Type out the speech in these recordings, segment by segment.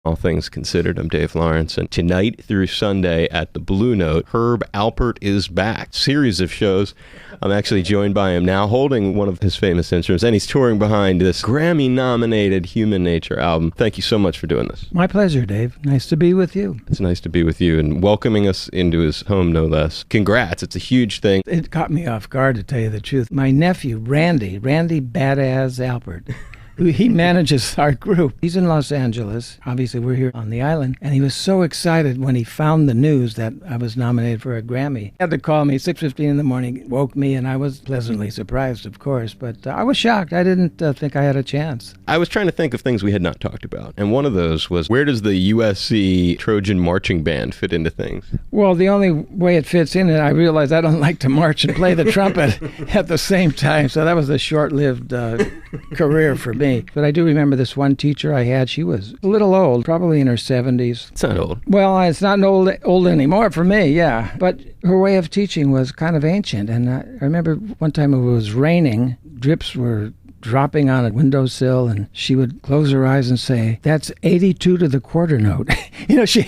All Things Considered. I'm Dave Lawrence, and tonight through Sunday at the Blue Note, Herb Alpert is back. Series of shows. I'm actually joined by him now, holding one of his famous instruments, and he's touring behind this Grammy-nominated Human Nature album. Thank you so much for doing this. My pleasure, Dave. Nice to be with you. It's nice to be with you and welcoming us into his home, no less. Congrats. It's a huge thing. It caught me off guard, to tell you the truth. My nephew, Randy Badass Alpert, he manages our group. He's in Los Angeles. Obviously, we're here on the island. And he was so excited when he found the news that I was nominated for a Grammy. He had to call me 6:15 in the morning, woke me, and I was pleasantly surprised, of course. But I was shocked. I didn't think I had a chance. I was trying to think of things we had not talked about. And one of those was, where does the USC Trojan Marching Band fit into things? Well, the only way it fits in it, I realized I don't like to march and play the trumpet at the same time. So that was a short-lived career for me. But I do remember this one teacher I had. She was a little old, probably in her 70s. It's not old. Well, it's not old anymore for me, yeah. But her way of teaching was kind of ancient. And I remember one time it was raining. Drips were dropping on a windowsill, and she would close her eyes and say, "That's 82 to the quarter note." You know, she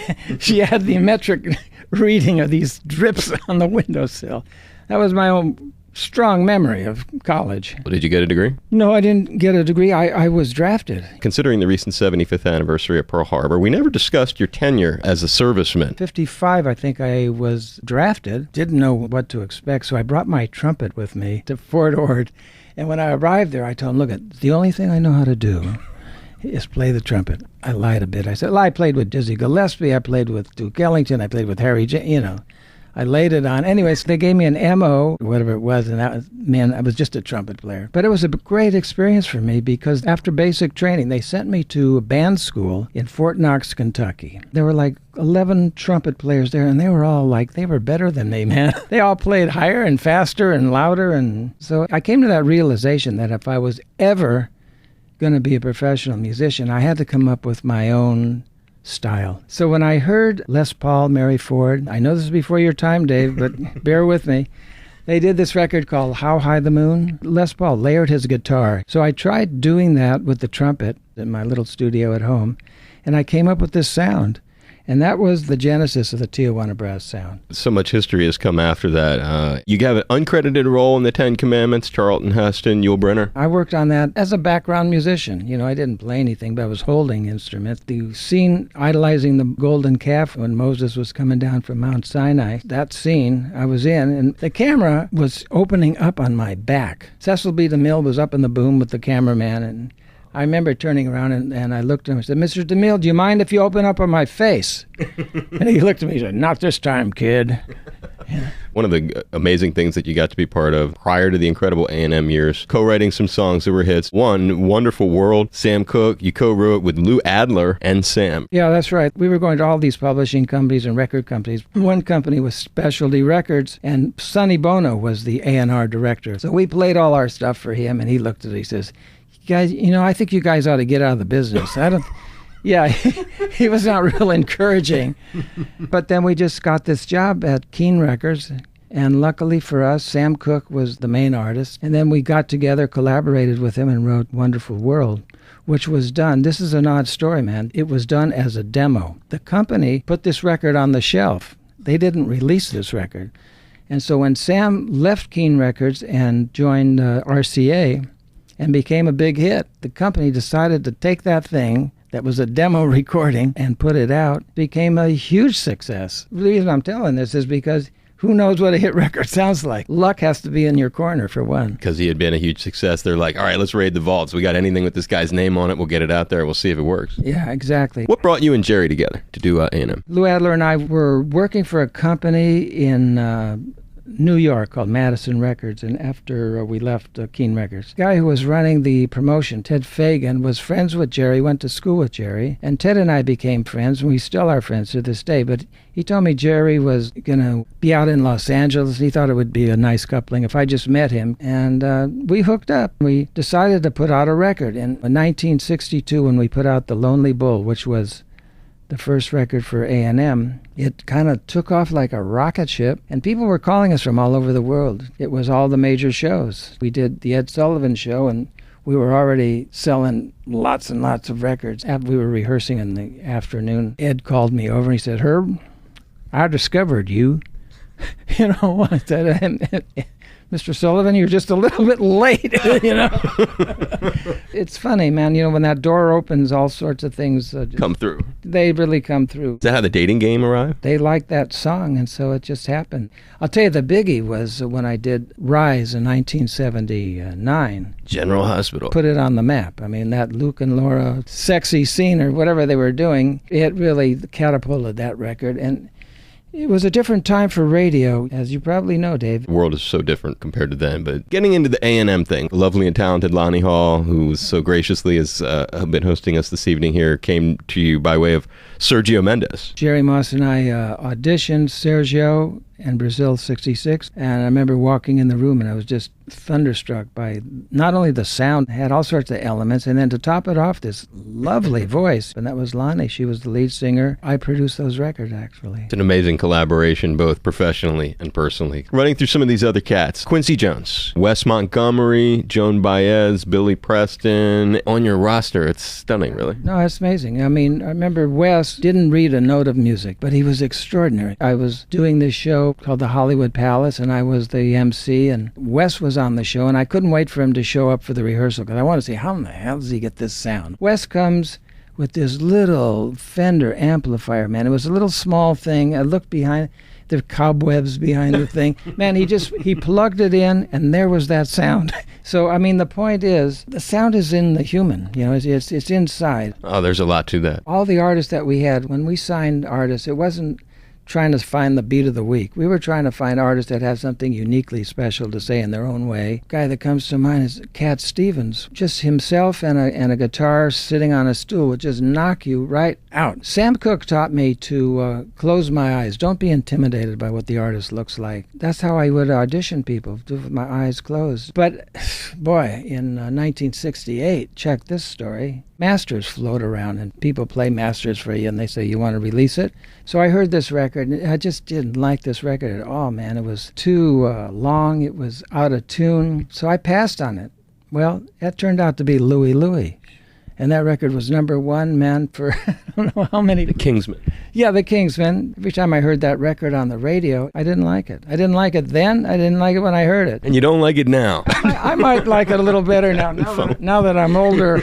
had the metric reading of these drips on the windowsill. That was my own strong memory of college. Well, did you get a degree? No, I didn't get a degree. I was drafted. Considering the recent 75th anniversary of Pearl Harbor, we never discussed your tenure as a serviceman. 55, I think I was drafted. Didn't know what to expect, so I brought my trumpet with me to Fort Ord. And when I arrived there, I told him, look, the only thing I know how to do is play the trumpet. I lied a bit. I said, well, I played with Dizzy Gillespie, I played with Duke Ellington, I played with Harry I laid it on. Anyways, they gave me an MO, whatever it was, and I was just a trumpet player. But it was a great experience for me because after basic training, they sent me to a band school in Fort Knox, Kentucky. There were like 11 trumpet players there, and they were all like, they were better than me, man. They all played higher and faster and louder. And so I came to that realization that if I was ever going to be a professional musician, I had to come up with my own style. So when I heard Les Paul, Mary Ford, I know this is before your time, Dave, but bear with me. They did this record called How High the Moon. Les Paul layered his guitar. So I tried doing that with the trumpet in my little studio at home, and I came up with this sound. And that was the genesis of the Tijuana Brass sound. So much history has come after that. You have an uncredited role in the Ten Commandments, Charlton Heston, Yul Brynner. I worked on that as a background musician. You know, I didn't play anything, but I was holding instruments. The scene idolizing the golden calf when Moses was coming down from Mount Sinai, that scene I was in, and the camera was opening up on my back. Cecil B. DeMille was up in the boom with the cameraman, and I remember turning around and I looked at him and said, "Mr. DeMille, do you mind if you open up on my face?" And he looked at me and said, "Not this time, kid." Yeah. One of the amazing things that you got to be part of prior to the incredible A&M years, co-writing some songs that were hits. One, Wonderful World, Sam Cooke, you co-wrote with Lou Adler and Sam. Yeah, that's right. We were going to all these publishing companies and record companies. One company was Specialty Records, and Sonny Bono was the A&R director. So we played all our stuff for him, and he looked at it, he says, "Guys, you know, I think you guys ought to get out of the business." Yeah, he was not real encouraging. But then we just got this job at Keene Records, and luckily for us, Sam Cooke was the main artist. And then we got together, collaborated with him, and wrote Wonderful World, which was done. This is an odd story, man. It was done as a demo. The company put this record on the shelf. They didn't release this record. And so when Sam left Keene Records and joined RCA, and became a big hit, the company decided to take that thing that was a demo recording and put it out. Became a huge success. The reason I'm telling this is because who knows what a hit record sounds like? Luck has to be in your corner, for one. Because he had been a huge success. They're like, all right, let's raid the vaults. We got anything with this guy's name on it, we'll get it out there. We'll see if it works. Yeah, exactly. What brought you and Jerry together to do A&M? Lou Adler and I were working for a company in New York called Madison Records, and after we left Keene Records, the guy who was running the promotion, Ted Fagan, was friends with Jerry, went to school with Jerry, and Ted and I became friends, and we still are friends to this day. But he told me Jerry was going to be out in Los Angeles. He thought it would be a nice coupling if I just met him, and we hooked up. We decided to put out a record in 1962 when we put out The Lonely Bull, which was the first record for A&M. It kind of took off like a rocket ship, and people were calling us from all over the world. It was all the major shows. We did the Ed Sullivan Show, and We were already selling lots and lots of records. After we were rehearsing in the afternoon, Ed called me over and he said, Herb, I discovered you. You know, I said, Mr. Sullivan, you're just a little bit late, you know. It's funny, man. You know, when that door opens, all sorts of things come through. They really come through. Is that how the dating game arrived? They liked that song, and so it just happened. I'll tell you, the biggie was when I did Rise in 1979. General Hospital. Put it on the map. I mean, that Luke and Laura sexy scene or whatever they were doing, it really catapulted that record. And it was a different time for radio, as you probably know, Dave. The world is so different compared to then. But getting into the A&M thing, the lovely and talented Lonnie Hall, who so graciously has been hosting us this evening here, came to you by way of Sergio Mendes. Jerry Moss and I auditioned Sergio and Brazil 66, and I remember walking in the room and I was just thunderstruck by not only the sound, had all sorts of elements, and then to top it off, this lovely voice, and that was Lonnie. She was the lead singer. I produced those records, actually. It's an amazing collaboration, both professionally and personally. Running through some of these other cats, Quincy Jones, Wes Montgomery, Joan Baez, Billy Preston. On your roster, it's stunning, really. No, it's amazing. I mean, I remember Wes didn't read a note of music, but he was extraordinary. I was doing this show called the Hollywood Palace, and I was the MC, and Wes was on the show, and I couldn't wait for him to show up for the rehearsal because I wanted to see how in the hell does he get this sound. Wes comes with this little Fender amplifier, man. It was a little small thing. I looked behind, the cobwebs behind the thing. Man, he plugged it in, and there was that sound. So, I mean, the point is, the sound is in the human. You know, it's inside. Oh, there's a lot to that. All the artists that we had, when we signed artists, it wasn't trying to find the beat of the week. We were trying to find artists that had something uniquely special to say in their own way. Guy that comes to mind is Cat Stevens. Just himself and a guitar sitting on a stool would just knock you right out. Sam Cooke taught me to close my eyes. Don't be intimidated by what the artist looks like. That's how I would audition people, do with my eyes closed. But, boy, in 1968, check this story. Masters float around and people play masters for you and they say, you want to release it? So I heard this record and I just didn't like this record at all, man. It was too long. It was out of tune. So I passed on it. Well, that turned out to be Louie Louie. And that record was #1, man, for I don't know how many. The Kingsmen. Yeah, the Kingsmen. Every time I heard that record on the radio, I didn't like it. I didn't like it then. I didn't like it when I heard it. And you don't like it now. I might like it a little better now that I'm older.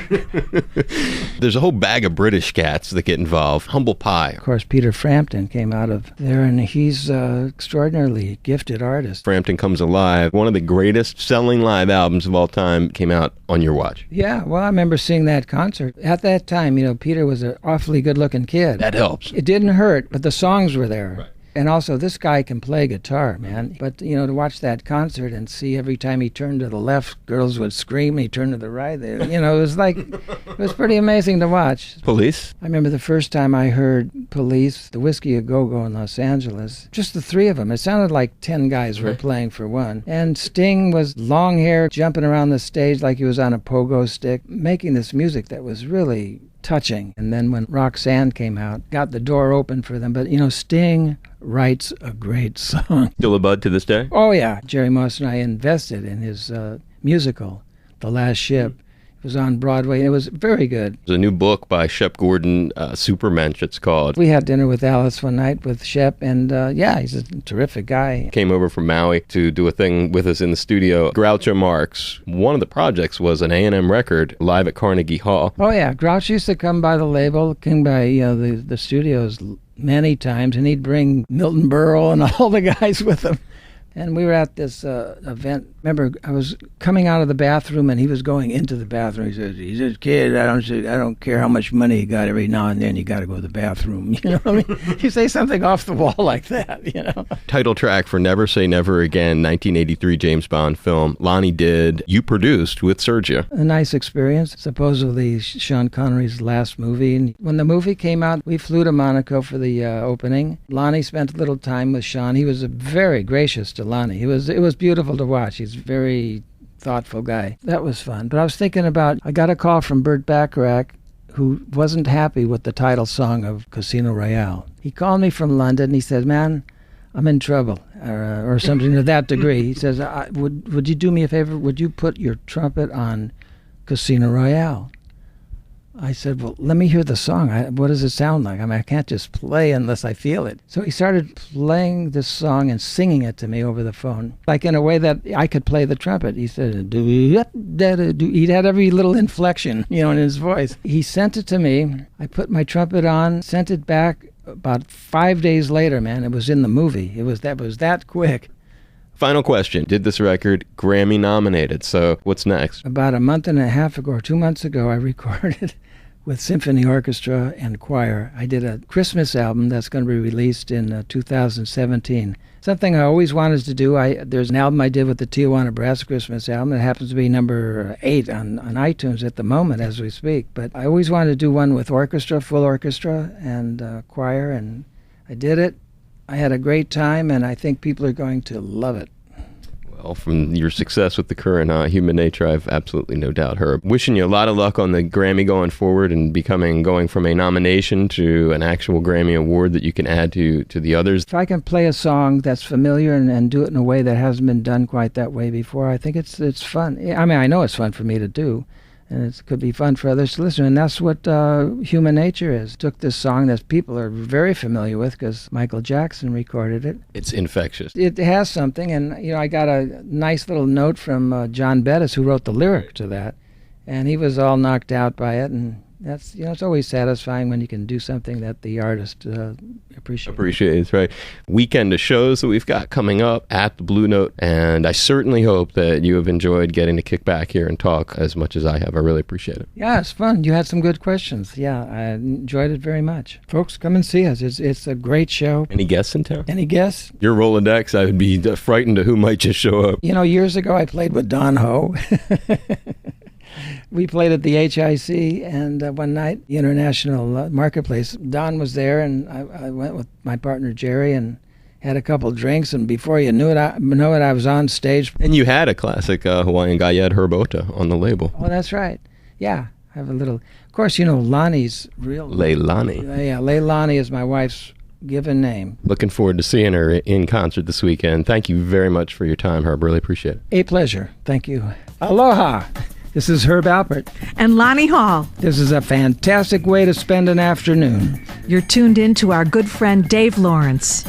There's a whole bag of British cats that get involved. Humble Pie. Of course, Peter Frampton came out of there, and he's an extraordinarily gifted artist. Frampton Comes Alive, one of the greatest selling live albums of all time, came out on your watch. Yeah, well, I remember seeing that concert. At that time, you know, Peter was an awfully good-looking kid. That helps. It didn't hurt, but the songs were there. Right. And also, this guy can play guitar, man. But, you know, to watch that concert and see every time he turned to the left, girls would scream, and he turned to the right. You know, it was like, it was pretty amazing to watch. Police? I remember the first time I heard Police, the Whiskey A Go-Go in Los Angeles, just the three of them. It sounded like 10 guys were playing for one. And Sting was long hair, jumping around the stage like he was on a pogo stick, making this music that was really touching. And then when Roxanne came out, got the door open for them. But, you know, Sting writes a great song. Still a bud to this day? Oh, yeah. Jerry Moss and I invested in his musical, The Last Ship. It was on Broadway, and it was very good. There's a new book by Shep Gordon, Supermensch, it's called. We had dinner with Alice one night with Shep, and yeah, he's a terrific guy. Came over from Maui to do a thing with us in the studio. Groucho Marx, one of the projects was an A&M record live at Carnegie Hall. Oh, yeah. Groucho used to come by the label, came by the studios many times, and he'd bring Milton Berle and all the guys with him. And we were at this event. Remember, I was coming out of the bathroom, and he was going into the bathroom. He says, "He's a kid. I don't care how much money you got. Every now and then, you got to go to the bathroom." You know what I mean? You say something off the wall like that, you know. Title track for Never Say Never Again, 1983 James Bond film. Lonnie did. You produced with Sergio. A nice experience. Supposedly Sean Connery's last movie. And when the movie came out, we flew to Monaco for the opening. Lonnie spent a little time with Sean. He was very gracious to Lonnie. It was beautiful to watch. He's a very thoughtful guy. That was fun. But I was thinking about, I got a call from Burt Bacharach, who wasn't happy with the title song of Casino Royale. He called me from London, and he said, "Man, I'm in trouble," or something to that degree. He says, would you do me a favor? Would you put your trumpet on Casino Royale. I said, well, let me hear the song. What does it sound like? I mean, I can't just play unless I feel it. So he started playing this song and singing it to me over the phone, like in a way that I could play the trumpet. He said, he had every little inflection, in his voice. He sent it to me. I put my trumpet on, sent it back. About 5 days later, man, it was in the movie. It was that quick. Final question. Did this record Grammy nominated? So what's next? About a month and a half ago, or 2 months ago, I recorded with symphony orchestra and choir. I did a Christmas album that's going to be released in 2017. Something I always wanted to do. There's an album I did with the Tijuana Brass Christmas album. It happens to be number 8 on iTunes at the moment as we speak. But I always wanted to do one with orchestra, full orchestra, and choir, and I did it. I had a great time, and I think people are going to love it. Well, from your success with the current Human Nature, I have absolutely no doubt, Herb. Wishing you a lot of luck on the Grammy going forward and going from a nomination to an actual Grammy award that you can add to the others. If I can play a song that's familiar and do it in a way that hasn't been done quite that way before, I think it's fun. I mean, I know it's fun for me to do, and it could be fun for others to listen. And that's what Human Nature is. Took this song that people are very familiar with because Michael Jackson recorded it. It's infectious. It has something, and I got a nice little note from John Bettis, who wrote the lyric to that, and he was all knocked out by it. And that's it's always satisfying when you can do something that the artist appreciates. Right. Weekend of shows that we've got coming up at the Blue Note, and I certainly hope that you have enjoyed getting to kick back here and talk as much as I have. I really appreciate it. Yeah, it's fun. You had some good questions. Yeah, I enjoyed it very much. Folks, come and see us. It's a great show. Any guests in town? Any guests? Your Rolodex, I would be frightened of who might just show up. Years ago I played with Don Ho. We played at the HIC, and one night, the International Marketplace, Don was there, and I went with my partner Jerry and had a couple drinks, and before you knew it, I was on stage. And you had a classic Hawaiian guy, you had Herb Alpert on the label. Oh, that's right. Yeah, I have a little. Of course, Lonnie's real. Leilani. Yeah, Leilani is my wife's given name. Looking forward to seeing her in concert this weekend. Thank you very much for your time, Herb. Really appreciate it. A pleasure. Thank you. Aloha. This is Herb Alpert. And Lonnie Hall. This is a fantastic way to spend an afternoon. You're tuned in to our good friend Dave Lawrence.